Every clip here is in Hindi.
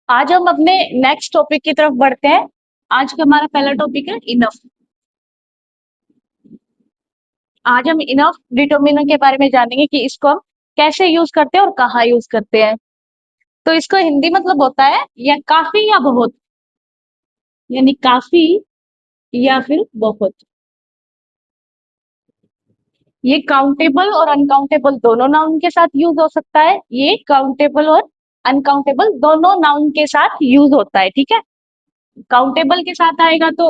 आज हम अपने नेक्स्ट टॉपिक की तरफ बढ़ते हैं। आज का हमारा पहला टॉपिक है इनफ। आज हम इनफ डिटर्मिनर के बारे में जानेंगे कि इसको हम कैसे यूज करते हैं और कहाँ यूज करते हैं। तो इसको हिंदी मतलब होता है या काफी या बहुत, यानी काफी या फिर बहुत। ये काउंटेबल और अनकाउंटेबल दोनों नाउन के साथ यूज हो सकता है। ये काउंटेबल और अनकाउंटेबल दोनों नाउन के साथ यूज होता है। ठीक है, काउंटेबल के साथ आएगा तो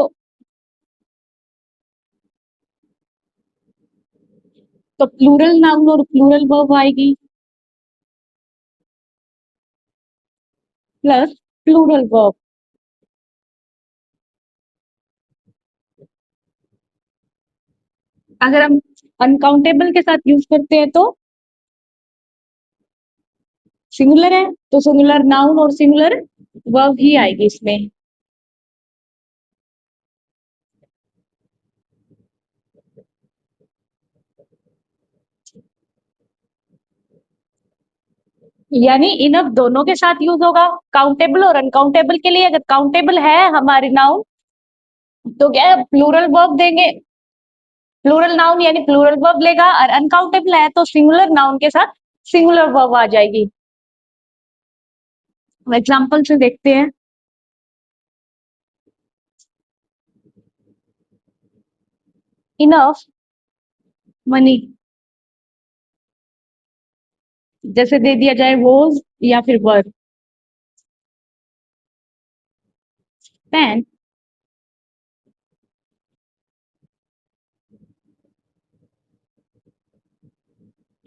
प्लूरल नाउन और प्लूरल वर्ब आएगी प्लस प्लूरल वर्ब। अगर हम अनकाउंटेबल के साथ यूज करते हैं तो सिंगुलर है, तो सिंगुलर नाउन और सिंगुलर वर्ब ही आएगी इसमें। यानी इनफ दोनों के साथ यूज होगा, काउंटेबल और अनकाउंटेबल के लिए। अगर काउंटेबल है हमारी नाउन तो क्या है, प्लूरल वर्ब देंगे, प्लूरल नाउन यानी प्लूरल वर्ब लेगा। और अनकाउंटेबल है तो सिंगुलर नाउन के साथ सिंगुलर वर्ब आ जाएगी। एग्जाम्पल से देखते हैं। इनफ मनी, जैसे दे दिया जाए वॉज या फिर वर। Pain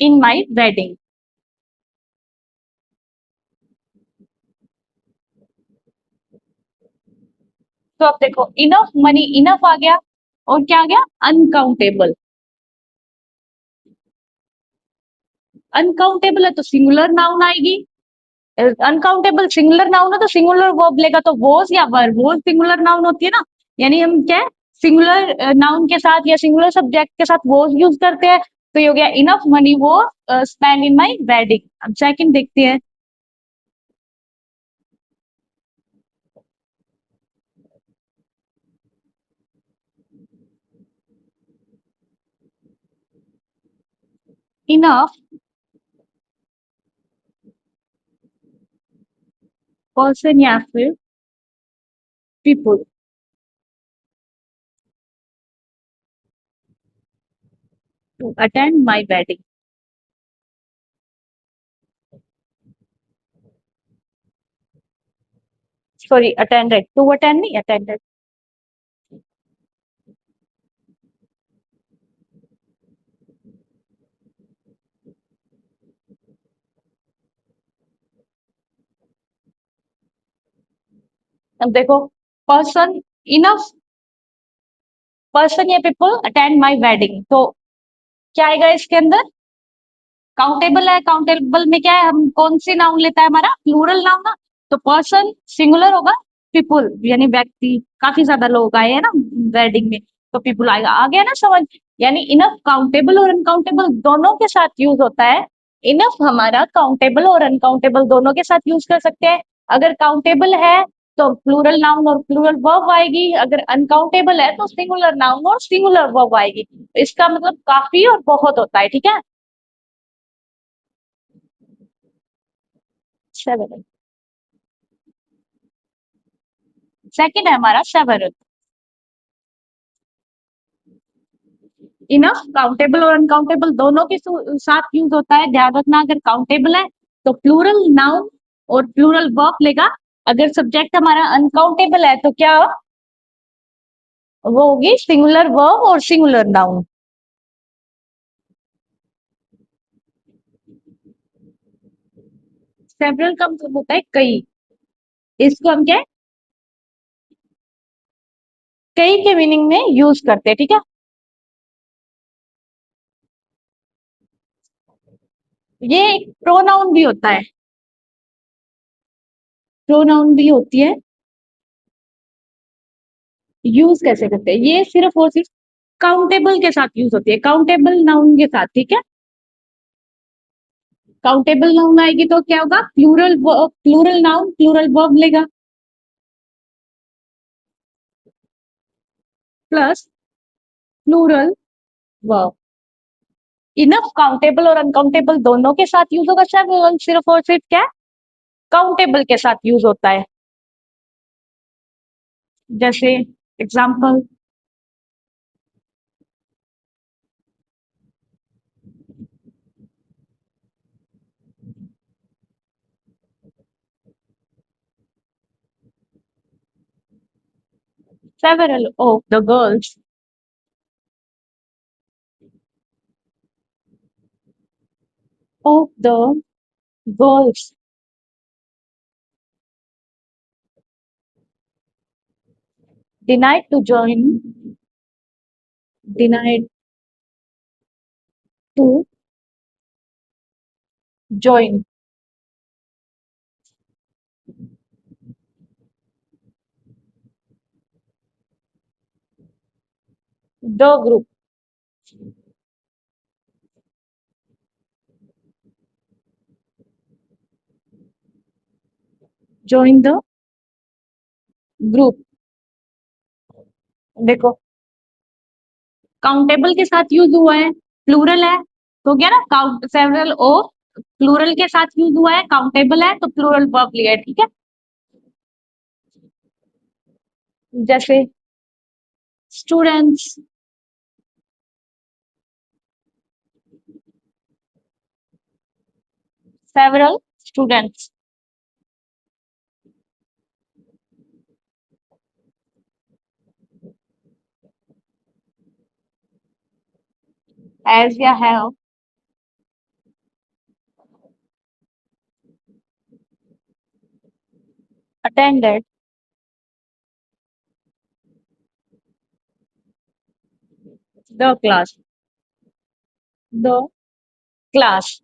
in my wedding. तो अब देखो, इनफ मनी, इनफ आ गया और क्या आ गया, अनकाउंटेबल। अनकाउंटेबल है तो सिंगुलर नाउन आएगी। अनकाउंटेबल सिंगुलर नाउन है तो सिंगुलर वर्ब लेगा, तो वोज या वर। वोज सिंगुलर नाउन होती है ना, यानी हम क्या है, सिंगुलर नाउन के साथ या सिंगुलर सब्जेक्ट के साथ वोज यूज करते हैं। तो ये हो गया इनफ मनी वो स्पेंड इन माई वेडिंग। अब सेकंड देखते हैं। इनफ पर्सन या फिर people to attend my wedding. Sorry, attended, to attend नहीं, अटेंडेड। अब देखो, पर्सन, इनफ पर्सन या पीपल अटेंड माई वेडिंग, तो क्या आएगा इसके अंदर, काउंटेबल है। काउंटेबल में क्या है, हम कौन सी नाउन लेता है, हमारा प्लूरल नाउन ना। तो पर्सन सिंगुलर होगा, पीपुल यानी व्यक्ति, काफी ज्यादा लोग आए हैं ना वेडिंग में, तो पीपुल आएगा। आ गया ना समझ। यानी इनफ काउंटेबल और अनकाउंटेबल दोनों के साथ यूज होता है। इनफ हमारा काउंटेबल और अनकाउंटेबल दोनों के साथ यूज कर सकते हैं। अगर काउंटेबल है तो प्लूरल नाउन और प्लूरल वर्ब आएगी। अगर अनकाउंटेबल है तो सिंगुलर नाउन और सिंगुलर वर्ब आएगी। इसका मतलब काफी और बहुत होता है। ठीक है, 7। सेकंड है हमारा 7। इनफ काउंटेबल और अनकाउंटेबल दोनों के साथ यूज होता है। ध्यान रखना, अगर काउंटेबल है तो प्लूरल नाउन और प्लूरल वर्ब लेगा। अगर सब्जेक्ट हमारा अनकाउंटेबल है तो क्या वो होगी, सिंगुलर वर्ब और सिंगुलर नाउन। सेवरल का मतलब होता है कई। इसको हम क्या है, कई के मीनिंग में यूज करते हैं। ठीक है, ये एक प्रोनाउन भी होता है, प्रोनाउन भी होती है। यूज कैसे करते हैं, ये सिर्फ और सिर्फ काउंटेबल के साथ यूज होती है, काउंटेबल नाउन के साथ। ठीक है, काउंटेबल नाउन आएगी तो क्या होगा? प्लूरल नाउन प्लूरल वर्ब लेगा plus plural verb. Enough countable और अनकाउंटेबल दोनों के साथ यूज होगा सर, सिर्फ और सिर्फ क्या काउंटेबल के साथ यूज होता है। जैसे example, several of the girls denied to denied to join the group, join the group। देखो काउंटेबल के साथ यूज हुआ है, प्लूरल है तो क्या ना, काउंट सेवरल ओ प्लूरल के साथ यूज हुआ है, काउंटेबल है तो प्लूरल वर्ब लिया है, ठीक है। जैसे students, several students. As you have attended the class, the class.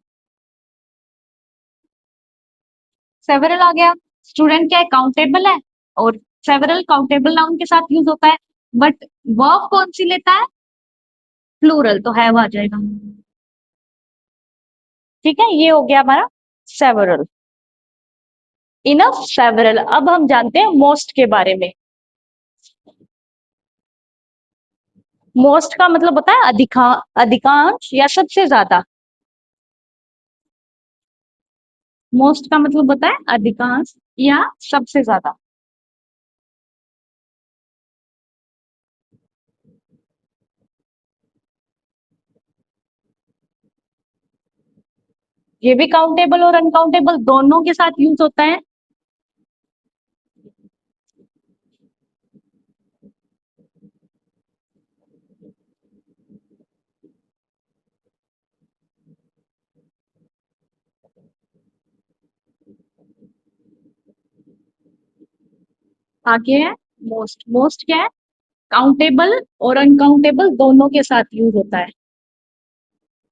Several आ गया, स्टूडेंट क्या है काउंटेबल है, और सेवरल काउंटेबल नाउन के साथ यूज होता है, बट वर्ब कौन सी लेता है? प्लूरल, तो हैव आ जाएगा, ठीक है। ये हो गया हमारा सेवरल। Enough several. अब हम जानते हैं मोस्ट के बारे में। मोस्ट का मतलब होता है अधिकांश या सबसे ज्यादा। मोस्ट का मतलब होता है अधिकांश या सबसे ज्यादा। ये भी काउंटेबल और अनकाउंटेबल दोनों के साथ यूज होता है। आगे है मोस्ट। मोस्ट क्या है? काउंटेबल और अनकाउंटेबल दोनों के साथ यूज होता है,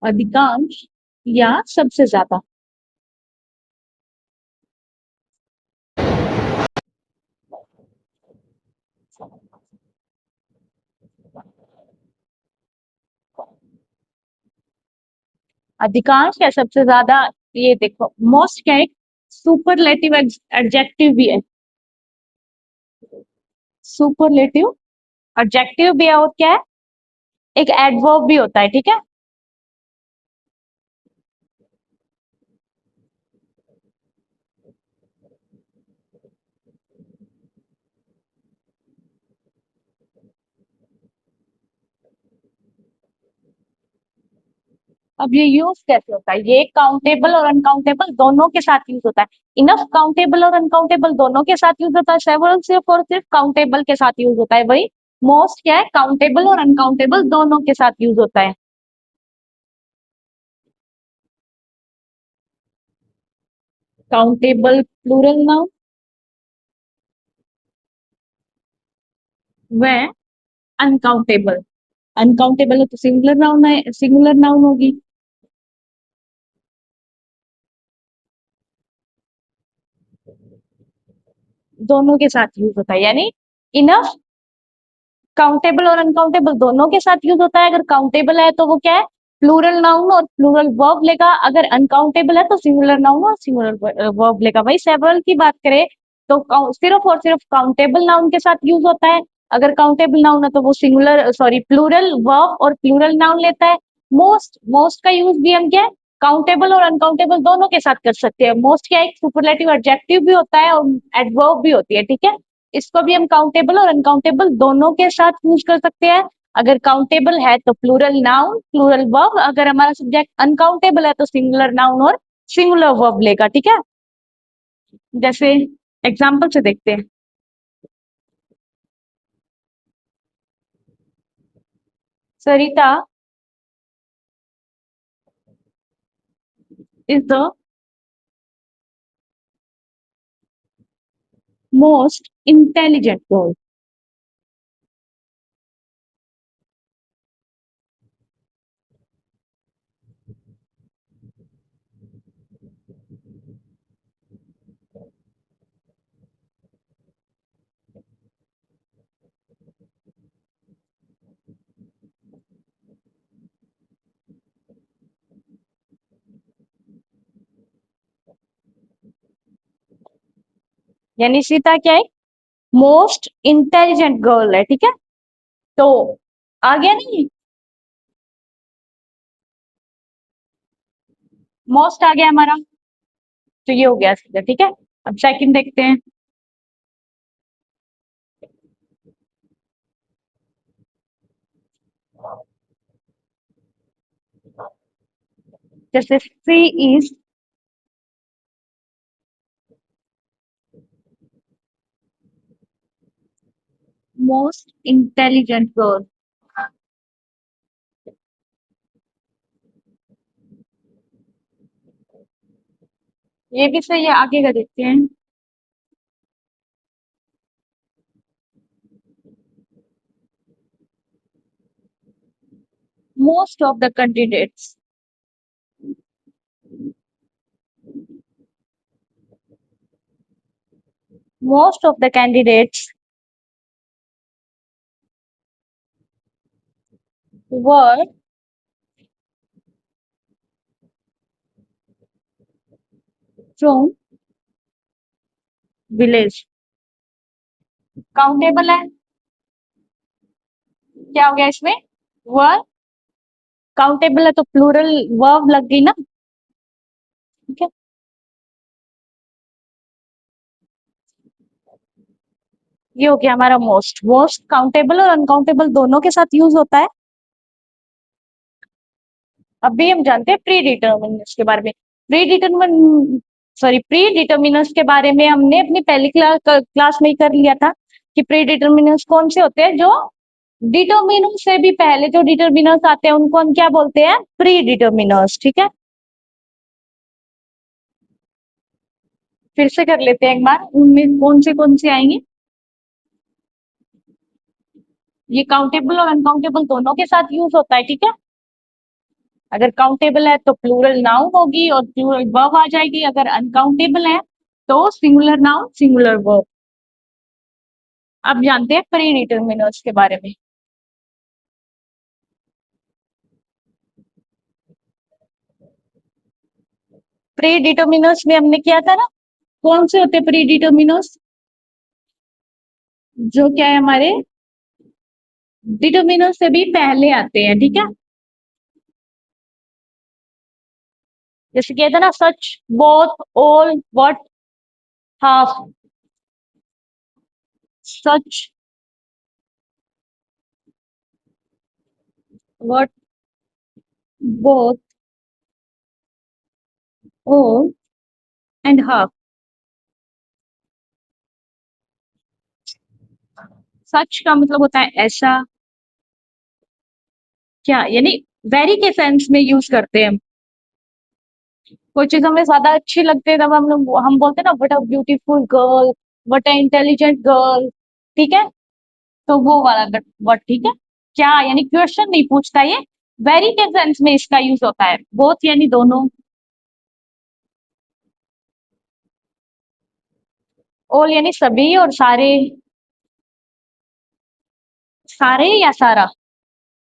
अधिकांश या सबसे ज्यादा। अधिकांश या सबसे ज्यादा। ये देखो मोस्ट क्या है? सुपरलेटिव एडजेक्टिव भी है, सुपरलेटिव एडजेक्टिव भी है, और क्या है? एक एडवर्ब भी होता है, ठीक है। अब ये यूज कैसे होता है? ये काउंटेबल और अनकाउंटेबल दोनों के साथ यूज होता है। इनफ काउंटेबल और अनकाउंटेबल दोनों के साथ यूज होता है, सेवरल सिर्फ और सिर्फ काउंटेबल के साथ यूज होता है। वही मोस्ट क्या है? काउंटेबल और अनकाउंटेबल दोनों के साथ यूज होता है। काउंटेबल प्लूरल नाउन, व अनकाउंटेबल। अनकाउंटेबल है तो सिंगुलर नाउन है, सिंगुलर नाउन होगी। दोनों के साथ यूज होता है, यानी इनफ काउंटेबल और अनकाउंटेबल दोनों के साथ यूज होता है। अगर काउंटेबल है तो वो क्या है? प्लूरल नाउन और प्लूरल वर्ब लेगा, अगर अनकाउंटेबल है तो सिंगुलर नाउन और सिंगुलर वर्ब लेगा। वही सेवरल की बात करें तो सिर्फ और सिर्फ काउंटेबल नाउन के साथ यूज होता है। अगर काउंटेबल नाउन है तो वो सिंगुलर सॉरी प्लूरल वर्ब और प्लूरल नाउन लेता है। मोस्ट मोस्ट का यूज भी हम क्या काउंटेबल और अनकाउंटेबल दोनों के साथ कर सकते हैं। मोस्ट क्या एक सुपरलेटिव एडजेक्टिव भी होता है और एडवर्ब भी होती है, ठीक है। इसको भी हम काउंटेबल और अनकाउंटेबल दोनों के साथ यूज कर सकते हैं। अगर काउंटेबल है तो प्लूरल नाउन प्लूरल वर्ब, अगर हमारा सब्जेक्ट अनकाउंटेबल है तो सिंगुलर नाउन और सिंगुलर वर्ब लेगा, ठीक है। जैसे एग्जाम्पल से देखते हैं। Sarita is the most intelligent girl. यानी सीता क्या है मोस्ट इंटेलिजेंट गर्ल है, ठीक है। तो आ गया नहीं, मोस्ट आ गया हमारा, तो ये हो गया सीधा, ठीक है। अब सेकंड देखते हैं। जैसे सी इज मोस्ट इंटेलिजेंट गर्ल। ये भी सही है, आगे का देखते हैं। Most of the candidates, most of the candidates were from village। Countable है, क्या हो गया इसमें वर। काउंटेबल है तो प्लूरल वर्ब लग गई ना, ठीक है। ये हो गया हमारा मोस्ट। मोस्ट काउंटेबल और अनकाउंटेबल दोनों के साथ यूज होता है। अभी हम जानते हैं प्री डिटर्मिनर्स के बारे में। Pre determine sorry pre determiners के बारे में हमने अपनी पहली क्लास में ही कर लिया था कि प्री डिटर्मिनर्स कौन से होते हैं, जो डिटर्मिनर से भी पहले जो डिटर्मिनर्स आते हैं उनको हम क्या बोलते हैं प्री डिटर्मिनर्स, ठीक है। फिर से कर लेते हैं एक बार, उनमें कौन से आएंगे। ये काउंटेबल और अनकाउंटेबल दोनों के साथ यूज होता है, ठीक है। अगर काउंटेबल है तो प्लूरल नाउन होगी और प्लूरल वर्ब आ जाएगी, अगर अनकाउंटेबल है तो सिंगुलर नाउन सिंगुलर वर्ब। अब जानते हैं प्री डिटर्मिनर्स के बारे में। प्री डिटर्मिनर्स में हमने किया था ना, कौन से होते हैं प्री डिटर्मिनर्स, जो क्या है हमारे डिटर्मिनर से भी पहले आते हैं, ठीक है। जैसे किया था ना such both all what half, such what both all and half. Such का मतलब होता है ऐसा, क्या यानी वेरी के सेंस में यूज करते हैं हम। कोई चीज हमें ज्यादा अच्छी लगती है तब हम बोलते हैं ना what a beautiful girl, what a intelligent girl, ठीक है। तो वो वाला वर्ड, ठीक है। क्या यानी क्वेश्चन नहीं पूछता ये, वेरी के सेंस में इसका यूज होता है, बोथ यानी दोनों, ऑल यानी सभी और सारे, सारे या सारा,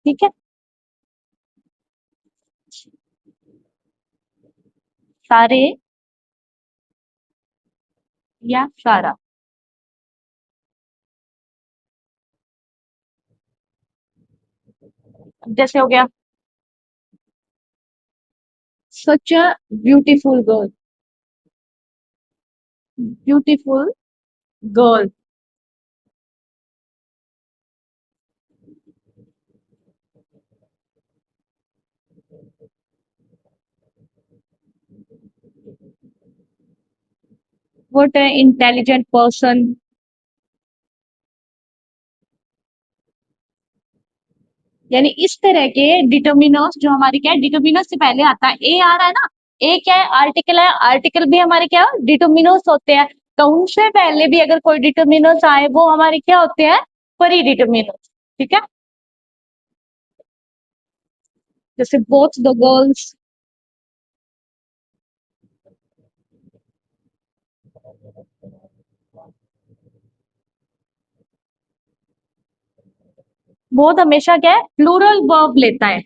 ठीक है। सारे या सारा। जैसे हो गया such a beautiful girl, beautiful girl. What a intelligent person. यानी इस तरह के डिटर्मिनर्स जो हमारे क्या है, डिटर्मिनर से पहले आता है ए आ रहा है ना, ए क्या है, आर्टिकल है, आर्टिकल भी हमारे क्या डिटर्मिनर्स होते हैं। तो उनसे पहले भी अगर कोई डिटर्मिनर्स आए वो हमारे क्या होते हैं, परी डिटर्मिनर्स। ठीक है, जैसे बोथ द गर्ल्स, बोथ हमेशा क्या है, प्लूरल वर्ब लेता है,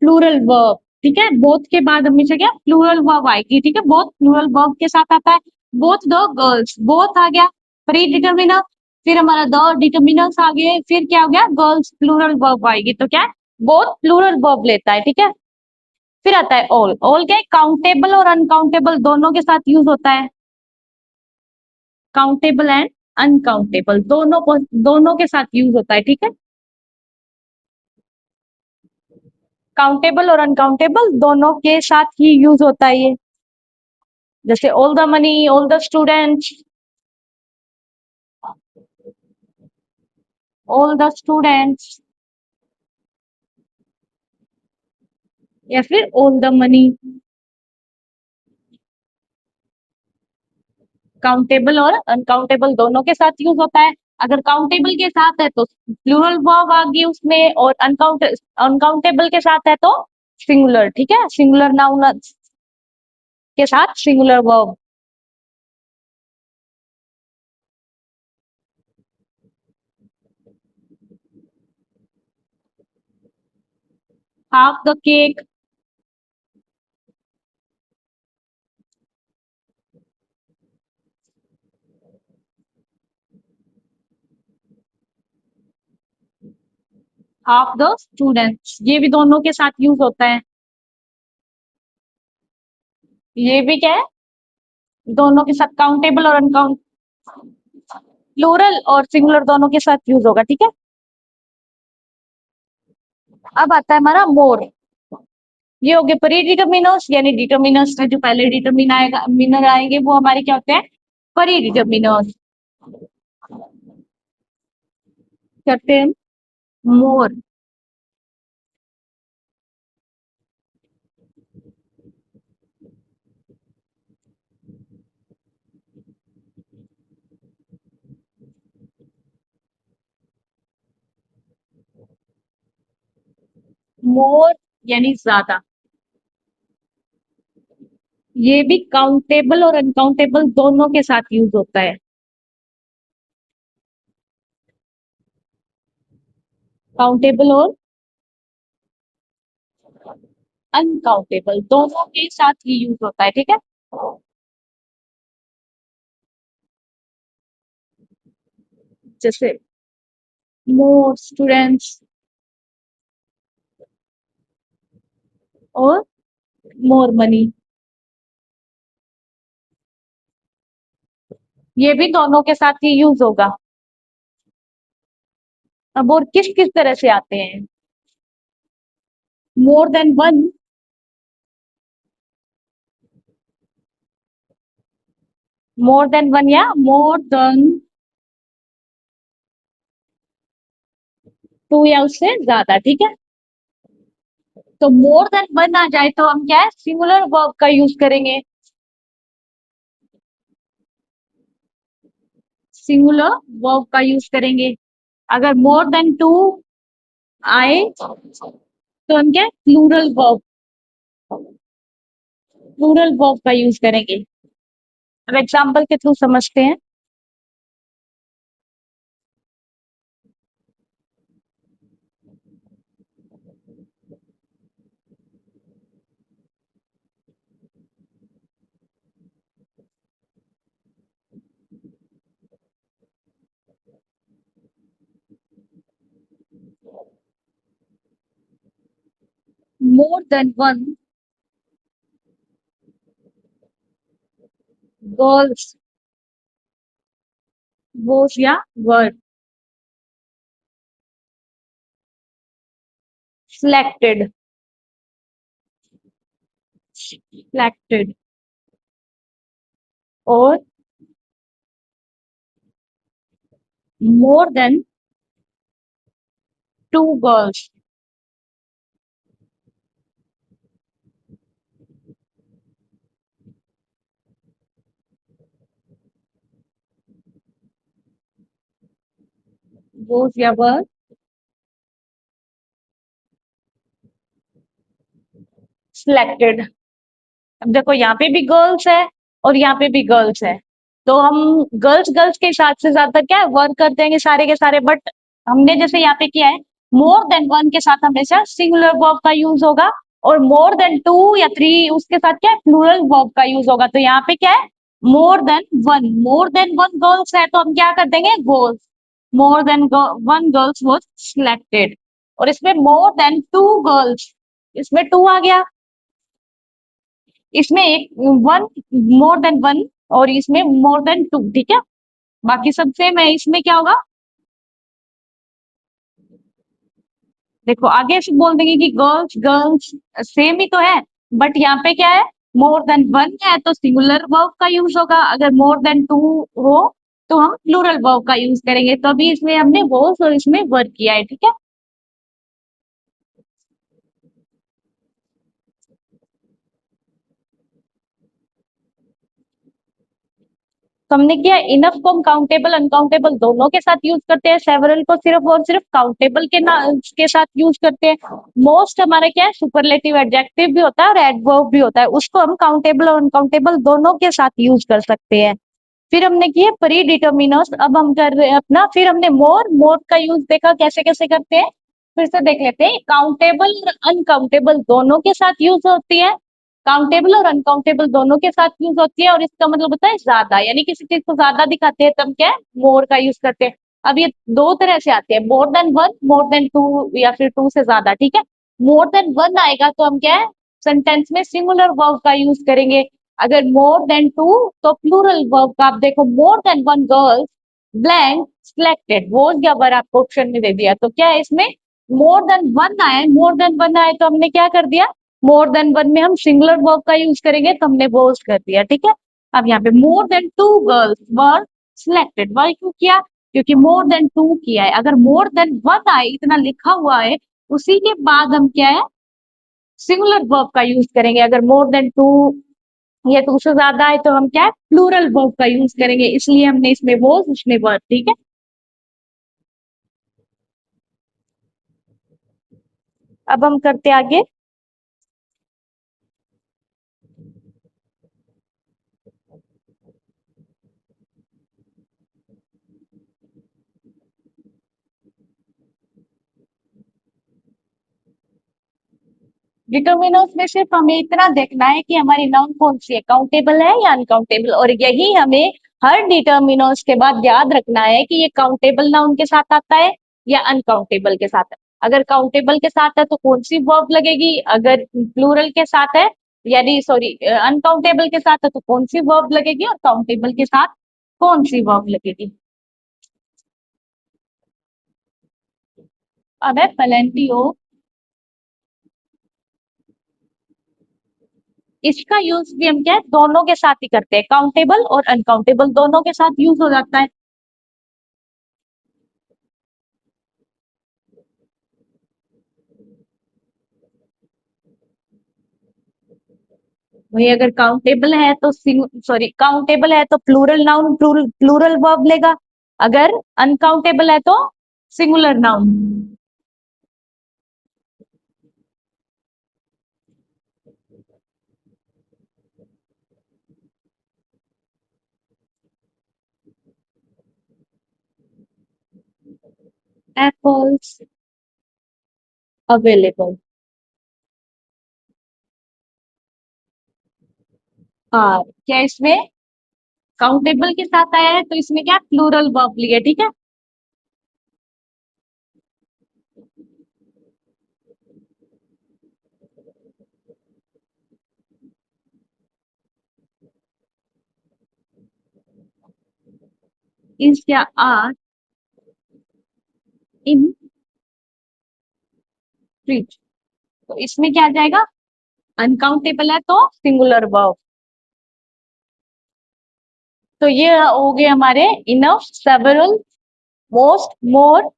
प्लूरल वर्ब। ठीक है, बोथ के बाद हमेशा क्या प्लूरल वर्ब आएगी। ठीक है, बोथ प्लूरल वर्ब के साथ आता है। बोथ द गर्ल्स, बोथ आ गया प्री डिटर्मिनर, फिर हमारा द डिटर्मिनर्स आ गए, फिर क्या हो गया, गर्ल्स प्लूरल वर्ब आएगी, तो क्या है, बोथ प्लूरल वर्ब लेता है। ठीक है, फिर आता है ऑल। ऑल क्या है, काउंटेबल और अनकाउंटेबल दोनों के साथ यूज होता है। काउंटेबल एंड अनकाउंटेबल दोनों के साथ यूज होता है। ठीक है, काउंटेबल और अनकाउंटेबल दोनों के साथ ही यूज होता है ये। जैसे all the money, all the students, all the students, या फिर ऑल द मनी। काउंटेबल और अनकाउंटेबल दोनों के साथ यूज होता है। अगर काउंटेबल के साथ है तो प्लूरल वर्ब आ गई उसमें, और अनकाउंटेबल के साथ है तो सिंगुलर। ठीक है, सिंगुलर नाउन के साथ singular verb. Half the cake, half the students, ये भी दोनों के साथ यूज होता है। ये भी क्या है, दोनों के साथ काउंटेबल और अनकाउंट, प्लूरल और सिंगुलर दोनों के साथ यूज होगा। ठीक है, अब आता है हमारा मोर। ये हो गए प्री डिटर्मिनर्स, यानी डिटर्मिनर्स में जो पहले डिटर्मिन आएगा, मिनर आएंगे वो हमारे क्या होते हैं, प्री डिटर्मिनर्स। करते हैं मोर। मोर यानी ज्यादा। ये भी काउंटेबल और अनकाउंटेबल दोनों के साथ यूज होता है। काउंटेबल और अनकाउंटेबल दोनों के साथ ही यूज होता है। ठीक है, जैसे मोर स्टूडेंट्स और मोर मनी, ये भी दोनों के साथ ही यूज होगा। अब और किस किस तरह से आते हैं, more than one, more than one या मोर देन टू, या उससे ज्यादा। ठीक है, तो मोर देन वन आ जाए तो हम क्या है, सिंगुलर वर्ब का यूज करेंगे। सिंगुलर वर्ब का यूज करेंगे। अगर मोर देन टू आए तो हम क्या, प्लूरल वर्ब, प्लूरल वर्ब का यूज करेंगे। अब एग्जाम्पल के थ्रू समझते हैं। more than one girls was या were selected selected or more than two girls was या were selected। अब देखो यहाँ पे भी गर्ल्स है और यहाँ पे भी गर्ल्स है, तो हम गर्ल्स गर्ल्स के साथ से ज्यादा क्या है वर्क कर देंगे सारे के सारे, बट हमने जैसे यहाँ पे किया है मोर देन वन के साथ हमेशा सिंगुलर वर्ब का यूज होगा, और मोर देन टू या थ्री उसके साथ क्या है प्लूरल वर्ब का यूज होगा। तो यहाँ पे क्या है मोर देन वन गर्ल्स है तो हम क्या कर देंगे girls, more than one girls was selected. और इसमें मोर देन टू गर्ल्स, इसमें टू आ गया, इसमें एक वन मोर देन वन और इसमें मोर देन टू, ठीक है, बाकी सब सेम है। इसमें क्या होगा देखो आगे से बोल देंगे कि गर्ल्स गर्ल्स सेम ही तो है, बट यहाँ पे क्या है मोर देन वन है तो सिंगुलर वर्ब का यूज होगा, अगर मोर देन टू हो तो हम प्लूरल वर्ब का यूज करेंगे। तो अभी इसमें हमने वॉज और इसमें वर्क किया है, ठीक है। तो हमने किया इनफ को हम काउंटेबल अनकाउंटेबल दोनों के साथ यूज करते हैं, सेवरल को सिर्फ और सिर्फ काउंटेबल के साथ यूज करते हैं। मोस्ट हमारा क्या है सुपरलेटिव एडजेक्टिव भी होता है और एडवर्ब भी होता है, उसको हम काउंटेबल और अनकाउंटेबल दोनों के साथ यूज कर सकते हैं। फिर हमने किए प्री डिटर्मिनर्स, अब हम कर रहे हैं अपना, फिर हमने मोर मोर का यूज देखा कैसे कैसे करते हैं, फिर से देख लेते हैं। काउंटेबल और अनकाउंटेबल दोनों के साथ यूज होती है, काउंटेबल और अनकाउंटेबल दोनों के साथ यूज होती है, और इसका मतलब होता है ज्यादा, यानी किसी चीज को ज्यादा दिखाते हैं तब क्या है मोर का यूज करते हैं। अब ये दो तरह से आते हैं, more than one, more than two, या फिर टू से ज्यादा, ठीक है। मोर देन वन आएगा तो हम क्या है सेंटेंस में सिंगुलर वर्ब का यूज करेंगे, अगर मोर देन टू तो प्लूरल वर्ब का। आप देखो मोर than one girls blank selected, वो क्या वर आपको ऑप्शन में दे दिया, तो क्या है इसमें मोर देन वन आए, मोर देन वन आए तो हमने क्या कर दिया मोर देन वन में हम सिंगुलर वर्ब का यूज करेंगे तो हमने वो कर दिया, ठीक है। अब यहाँ पे more than two girls were selected, why क्यों किया, क्योंकि मोर देन टू किया है, अगर मोर देन वन आए इतना लिखा हुआ है उसी के बाद हम क्या है सिंगुलर वर्ब का यूज करेंगे, अगर मोर देन टू या टू से ज्यादा है तो हम क्या है प्लूरल वर्ब का यूज करेंगे, इसलिए हमने इसमें वो उसमें वर, ठीक है। अब हम करते आगे। डिटर्मिनर्स में सिर्फ हमें इतना देखना है कि हमारी नाउन कौन सी है, काउंटेबल है या अनकाउंटेबल, और यही हमें हर डिटर्मिनर्स के बाद याद रखना है कि ये काउंटेबल नाउन के साथ आता है या अनकाउंटेबल के साथ है। अगर काउंटेबल के साथ है तो कौन सी वर्ब लगेगी, अगर प्लूरल के साथ है यानी सॉरी अनकाउंटेबल के साथ है तो कौन सी वर्ब लगेगी, और काउंटेबल के साथ कौन सी वर्ब लगेगी। अब है पेलेंटी, इसका यूज भी हम क्या है दोनों के साथ ही करते हैं, काउंटेबल और अनकाउंटेबल दोनों के साथ यूज हो जाता है। वही अगर काउंटेबल है तो सॉरी काउंटेबल है तो प्लूरल नाउन प्लूरल वर्ब लेगा, अगर अनकाउंटेबल है तो singular noun. Apples available are, क्या इसमें काउंटेबल के साथ आया है तो इसमें क्या प्लूरल वर्ब लिया, ठीक है। इज या आर इन फ्रिज। तो इसमें क्या आ जाएगा, अनकाउंटेबल है तो सिंगुलर वर्ब। तो ये हो गए हमारे इनफ, सेवरल, मोस्ट, मोर।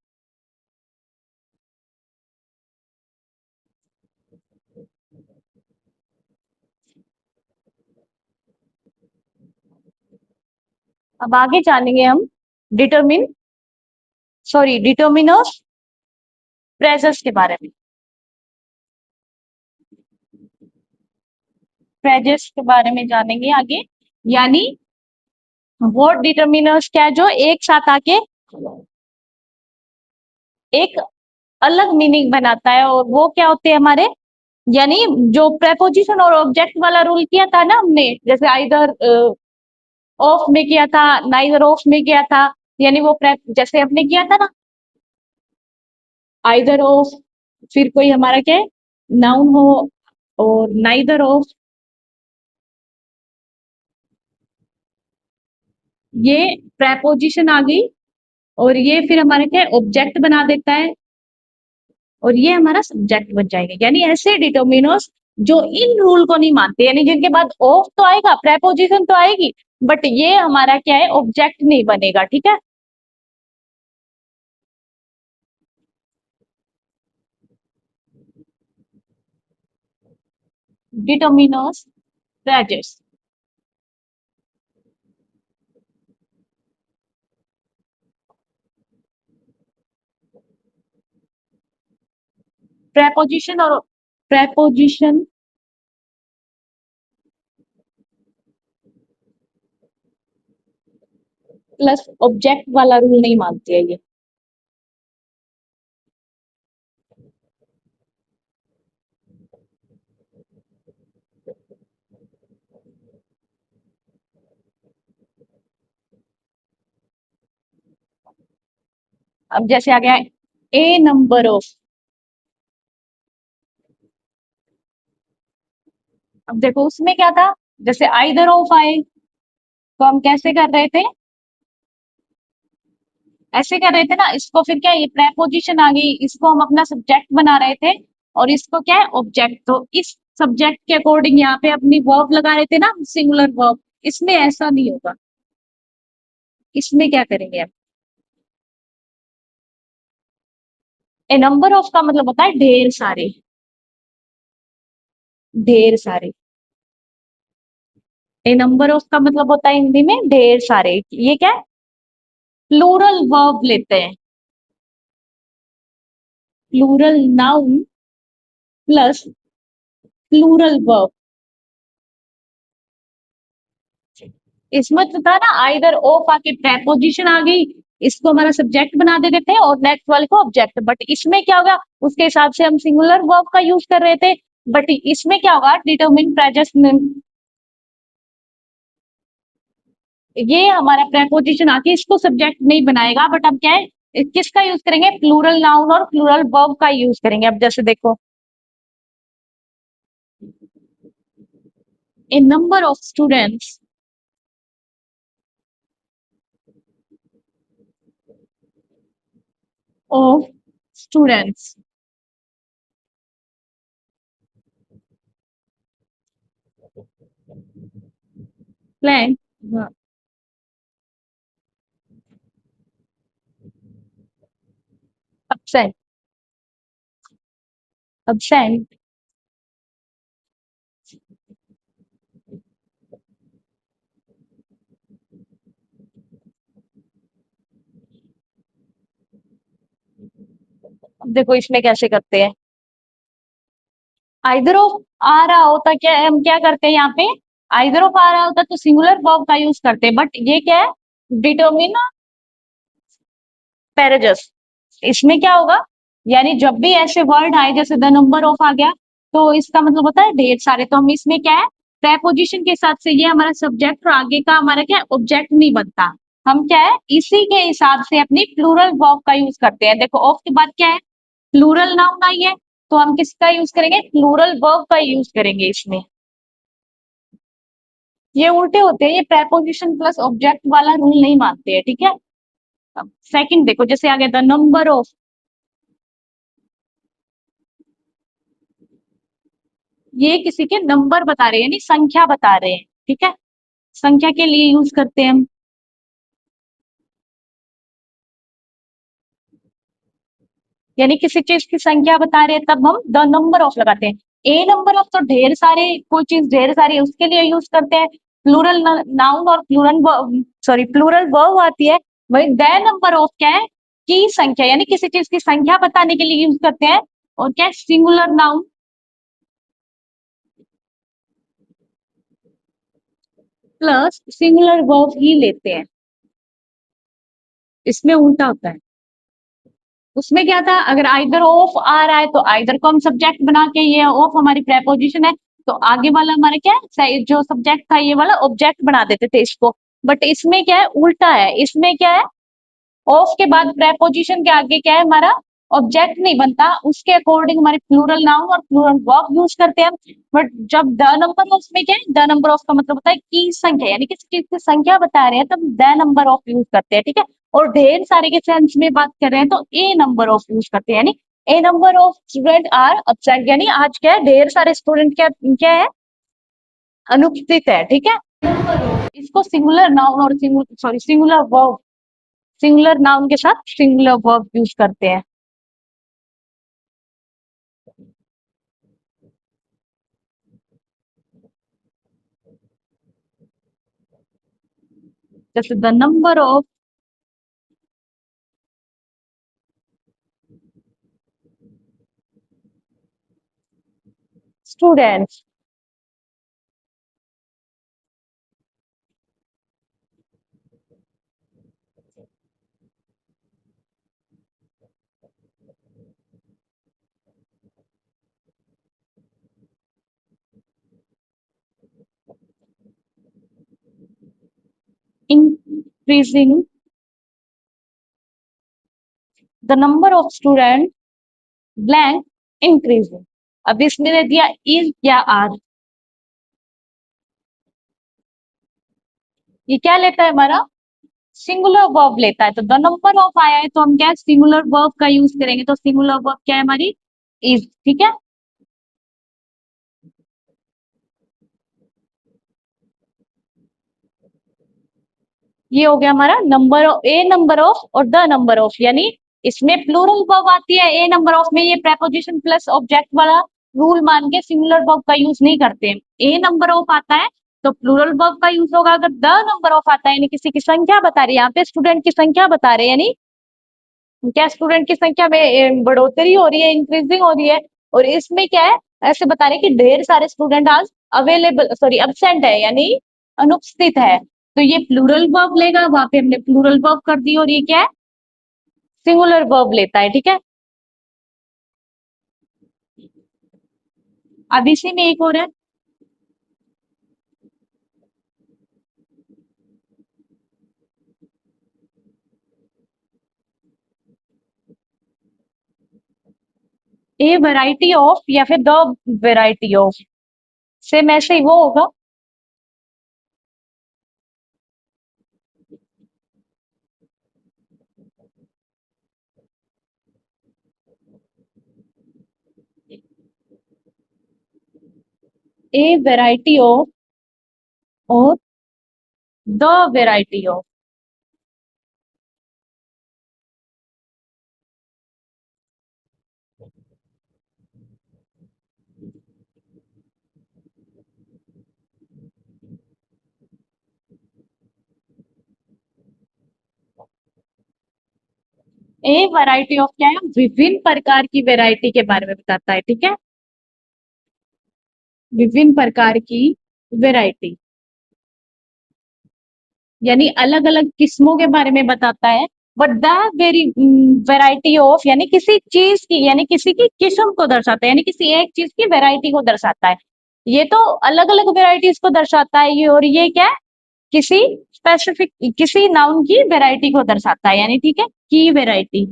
अब आगे जानेंगे हम डिटरमिन, सॉरी डिटर्मिनर्स, फ्रेजेस के बारे में। फ्रेजेस के बारे में जानेंगे आगे, यानी वर्ड डिटर्मिनर्स क्या है, जो एक साथ आके एक अलग मीनिंग बनाता है। और वो क्या होते हैं हमारे, यानी जो प्रेपोजिशन और ऑब्जेक्ट वाला रूल किया था ना हमने, जैसे आइदर ऑफ में किया था, नाइदर ऑफ में किया था, यानी वो जैसे हमने किया था ना, आइदर ऑफ, फिर कोई हमारा क्या है, नाउन हो और नाइदर ऑफ, ये प्रेपोजिशन आ गई और ये फिर हमारा क्या है, ऑब्जेक्ट बना देता है और ये हमारा सब्जेक्ट बन जाएगा। यानी ऐसे डिटर्मिनर्स जो इन रूल को नहीं मानते, यानी जिनके बाद ऑफ तो आएगा, प्रेपोजिशन तो आएगी, बट ये हमारा क्या है, ऑब्जेक्ट नहीं बनेगा। ठीक है, डिटर्मिनर्स, फ्रेजेस। प्रेपोजिशन और प्रेपोजिशन प्लस ऑब्जेक्ट वाला रूल नहीं मानते हैं ये। अब जैसे आ गया ए नंबर ऑफ, अब देखो उसमें क्या था, जैसे आइदर ऑफ आए तो हम कैसे कर रहे थे, ऐसे कर रहे थे ना, इसको फिर क्या, ये प्रेपोजिशन आ गई, इसको हम अपना सब्जेक्ट बना रहे थे और इसको क्या है, ऑब्जेक्ट। तो इस सब्जेक्ट के अकॉर्डिंग यहाँ पे अपनी वर्ब लगा रहे थे ना, सिंगुलर वर्ब। इसमें ऐसा नहीं होगा, इसमें क्या करेंगे आप, ए नंबर ऑफ का मतलब होता है ढेर सारे, ढेर सारे। ए नंबर ऑफ का मतलब होता है हिंदी में ढेर सारे। ये क्या है, प्लूरल वर्ब लेते हैं, plural noun plus plural verb. इसमें तो था ना, आइदर ऑफ आके प्रेपोजिशन आ गई, इसको हमारा सब्जेक्ट बना दे देते हैं और नेक्स्ट वाले को ऑब्जेक्ट। बट इसमें क्या होगा, उसके हिसाब से हम सिंगुलर वर्ब का यूज कर रहे थे, बट इसमें क्या होगा, डिटरमिन प्रेजेंट, ये हमारा प्रेपोजिशन आके इसको सब्जेक्ट नहीं बनाएगा, बट अब क्या है, किसका यूज करेंगे, प्लूरल नाउन और प्लूरल वर्ब का यूज करेंगे। अब जैसे देखो, a number of students of students plan absent, absent। अब देखो इसमें कैसे करते हैं, आइदर ऑफ आ रहा होता, क्या हम क्या करते हैं यहाँ पे, आइदर ऑफ आ रहा होता तो सिंगुलर वर्ब का यूज करते हैं, बट ये क्या है, डिटर्मिन पैरेजस। इसमें क्या होगा, यानी जब भी ऐसे वर्ड आए जैसे द नंबर ऑफ आ गया, तो इसका मतलब होता है ढेर सारे। तो हम इसमें क्या है, प्रेपोजिशन के हिसाब से ये हमारा सब्जेक्ट और आगे का हमारा क्या ऑब्जेक्ट नहीं बनता। हम क्या है, इसी के हिसाब से अपनी प्लूरल वर्ब का यूज करते हैं। देखो ऑफ के बाद क्या है, प्लूरल नाउन आई है, तो हम किसका यूज करेंगे, प्लूरल वर्ब का यूज करेंगे इसमें। ये उल्टे होते हैं, ये प्रेपोजिशन प्लस ऑब्जेक्ट वाला रूल नहीं मानते हैं। ठीक है, अब सेकंड देखो, जैसे आ गया द नंबर ऑफ, ये किसी के नंबर बता रहे हैं, यानी संख्या बता रहे हैं, ठीक है, संख्या के लिए यूज करते हैं हम। यानी किसी चीज की संख्या बता रहे हैं तब हम द नंबर ऑफ लगाते हैं। ए नंबर ऑफ तो ढेर सारे, कोई चीज ढेर सारी है उसके लिए यूज करते हैं। प्लूरल नाउन और प्लूरल सॉरी प्लूरल वर्ब आती है। वही द नंबर ऑफ क्या है, की संख्या, यानी किसी चीज की संख्या बताने के लिए यूज करते हैं। और क्या है, singular noun plus singular verb ही लेते हैं। इसमें उल्टा होता है। उसमें क्या था, अगर आइदर ऑफ आ रहा है तो आइदर को हम सब्जेक्ट बना के, ये ऑफ हमारी प्रेपोजिशन है, तो आगे वाला हमारा क्या है, जो सब्जेक्ट था ये वाला ऑब्जेक्ट बना देते थे इसको। बट इसमें क्या है, उल्टा है। इसमें क्या है, ऑफ के बाद प्रेपोजिशन के आगे क्या है हमारा, ऑब्जेक्ट नहीं बनता, उसके अकॉर्डिंग हमारे प्लूरल नाउन और प्लूरल वर्ब यूज करते हैं। बट जब द नंबर ऑफ में क्या है, द नंबर ऑफ का मतलब होता है की संख्या, यानी किसी चीज की संख्या बता रहे हैं तब द नंबर ऑफ यूज करते हैं, ठीक है। और ढेर सारे के सेंस में बात कर रहे हैं तो ए नंबर ऑफ यूज करते हैं, यानी a number of student are absent, यानी आज क्या है, ढेर सारे स्टूडेंट क्या क्या है, अनुपस्थित है, ठीक है। इसको सिंगुलर नाउन और सिंगुलर वर्ब, सिंगुलर नाउन के साथ सिंगुलर वर्ब यूज करते हैं। जैसे the number of students increasing the number of student blank increasing. अब इसमें दे दिया इज या आर, ये क्या लेता है हमारा, सिंगुलर वर्ब लेता है। तो द नंबर ऑफ आया है तो हम क्या सिंगुलर वर्ब का यूज करेंगे, तो सिंगुलर वर्ब क्या है हमारी, इज, ठीक है। ये हो गया हमारा नंबर, ए नंबर ऑफ और द नंबर ऑफ, यानी इसमें प्लूरल वर्ब आती है, ए नंबर ऑफ में ये प्रेपोजिशन प्लस ऑब्जेक्ट वाला रूल मान के सिंगुलर वर्ब का यूज नहीं करते हैं। ए नंबर ऑफ आता है तो प्लूरल वर्ब का यूज होगा। अगर द नंबर ऑफ आता है, यानी किसी की संख्या बता रही है, यहाँ पे स्टूडेंट की संख्या बता रहे हैं, यानी क्या स्टूडेंट की संख्या में बढ़ोतरी हो रही है, इंक्रीजिंग हो रही है। और इसमें क्या है, ऐसे बता रहे हैं कि ढेर सारे स्टूडेंट आज अवेलेबल सॉरी अब्सेंट है, यानी अनुपस्थित है। तो ये प्लूरल वर्ब लेगा, वहां पे हमने प्लूरल वर्ब कर दी, और ये क्या है, सिंगुलर वर्ब लेता है, ठीक है। अब इसी में एक और है, ए वैरायटी ऑफ या फिर द वैरायटी ऑफ, सेम ऐसे ही वो होगा। ए वैरायटी ऑफ और the variety of, A variety of क्या है, विभिन्न प्रकार की वैरायटी के बारे में बताता है, ठीक है, विभिन्न प्रकार की वैरायटी, यानी अलग अलग किस्मों के बारे में बताता है। But the very variety of, यानी किसी चीज की, यानी किसी की किस्म को दर्शाता है, यानी किसी एक चीज की वैरायटी को दर्शाता है। ये तो अलग अलग वैरायटीज को दर्शाता है ये, और ये क्या है, किसी स्पेसिफिक किसी नाउन की वैरायटी को दर्शाता है, यानी ठीक है, की वैरायटी।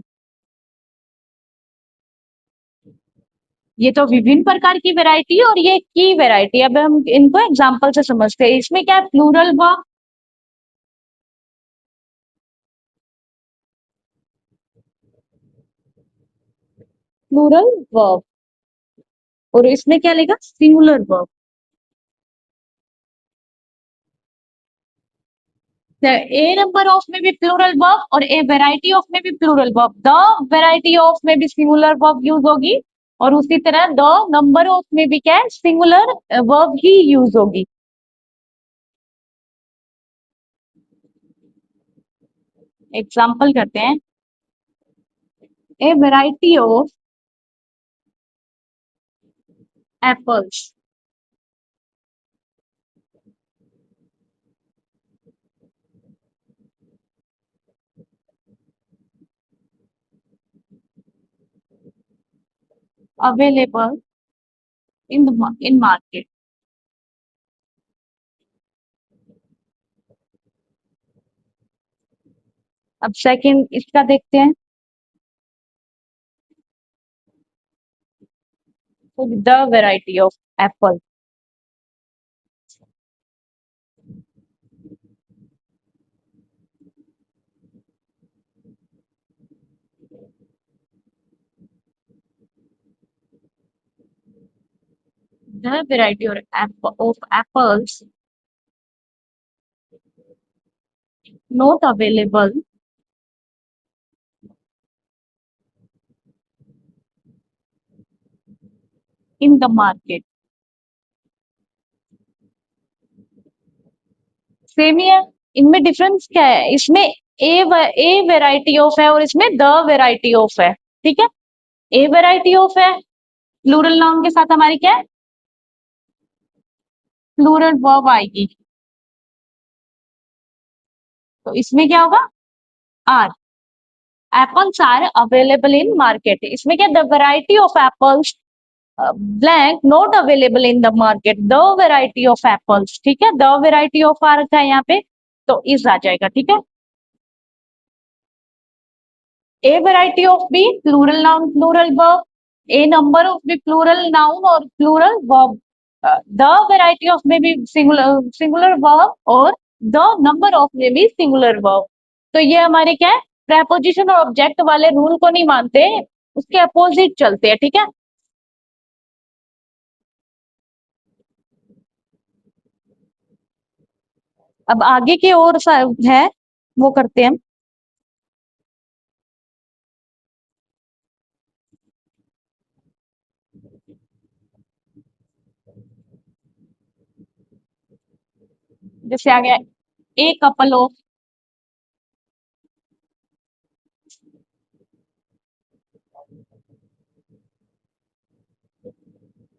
ये तो विभिन्न प्रकार की वैरायटी है और ये की वैरायटी। अब हम इनको एग्जांपल से समझते हैं। इसमें क्या है, प्लूरल वर्ब, प्लूरल वर्ब, और इसमें क्या लेगा, singular verb. A number of में भी प्लूरल वर्ब और ए वेराइटी ऑफ में भी plural verb. The variety of में भी सिंगुलर वर्ब यूज होगी, और उसी तरह द नंबर ऑफ में भी क्या है, सिंगुलर वर्ब ही यूज होगी। एग्जाम्पल करते हैं, a variety of apples. Available in market. अब सेकंड इसका देखते हैं, the variety of apple. The variety of apples not available in the market. Same ही है, इनमें डिफरेंस क्या है, इसमें ए वेराइटी ऑफ है और इसमें द वेराइटी ऑफ है। ठीक है, ए वेराइटी ऑफ है, प्लूरल नाउन के साथ हमारी क्या है, प्लूरल वर्ब आएगी, तो इसमें क्या होगा, are. Apples are available in market, इसमें क्या, the variety of apples blank not available in the market, the variety of apples. ठीक है, द वेराइटी ऑफ आ रखा है यहाँ पे, तो इस आ जाएगा। ठीक है, a variety of be plural noun plural verb, a number of be plural noun और plural verb, the variety of में भी सिंगुलर सिंगुलर वर्ब और द नंबर ऑफ में भी सिंगुलर वर्ब। तो ये हमारे क्या है, प्रेपोजिशन और ऑब्जेक्ट वाले रूल को नहीं मानते, उसके अपोजिट चलते हैं। ठीक है, अब आगे की ओर है, वो करते हैं। जैसे आ गया, ए couple of,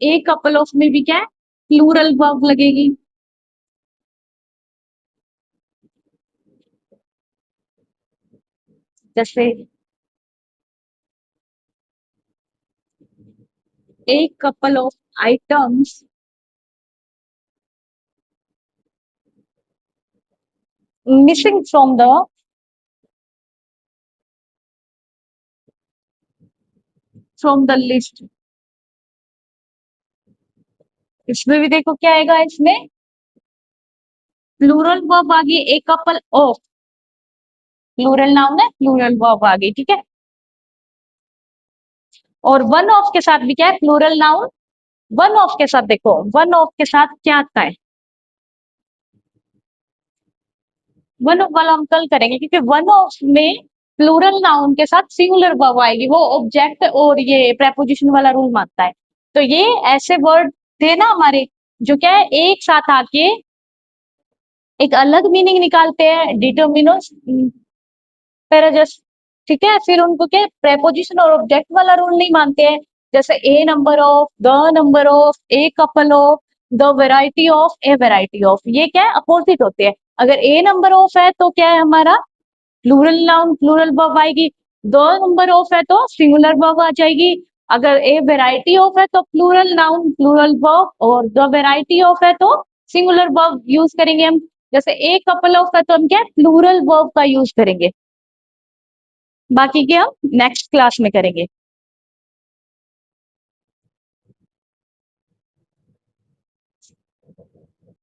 a couple of में भी क्या है, प्लूरल वर्ब लगेगी। जैसे ए couple of items missing from the list. इसमें भी देखो क्या आएगा, इसमें प्लूरल वर्ब आ गई, a couple of, plural noun है, प्लूरल वर्ब आ गई। ठीक है, और वन ऑफ के साथ भी क्या है, प्लूरल नाउन। वन ऑफ के साथ देखो, वन ऑफ के साथ क्या आता है, वन ऑफ वाला हम कल करेंगे, क्योंकि वन ऑफ में प्लूरल नाउन के साथ सिंगुलर वर्ब आएगी, वो ऑब्जेक्ट और ये प्रेपोजिशन वाला रूल मानता है। तो ये ऐसे वर्ड थे ना हमारे, जो क्या है, एक साथ आके एक अलग मीनिंग निकालते हैं, डिटर्मिनस पैराजस। ठीक है, फिर उनको क्या, प्रेपोजिशन और ऑब्जेक्ट वाला रूल नहीं मानते हैं। जैसे a number of, the number of, a couple of, the variety of, a variety of, ये क्या है, अपोजिट होते हैं। अगर ए नंबर ऑफ है तो क्या है हमारा, प्लूरल नाउन प्लूरल वर्ब आएगी। दो नंबर ऑफ है तो सिंगुलर वर्ब आ जाएगी। अगर ए वेराइटी ऑफ है तो प्लूरल नाउन प्लूरल वर्ब, और द वेराइटी ऑफ है तो सिंगुलर वर्ब यूज करेंगे हम। जैसे ए कपल ऑफ है तो हम क्या, प्लूरल वर्ब का यूज करेंगे। बाकी के हम नेक्स्ट क्लास में करेंगे।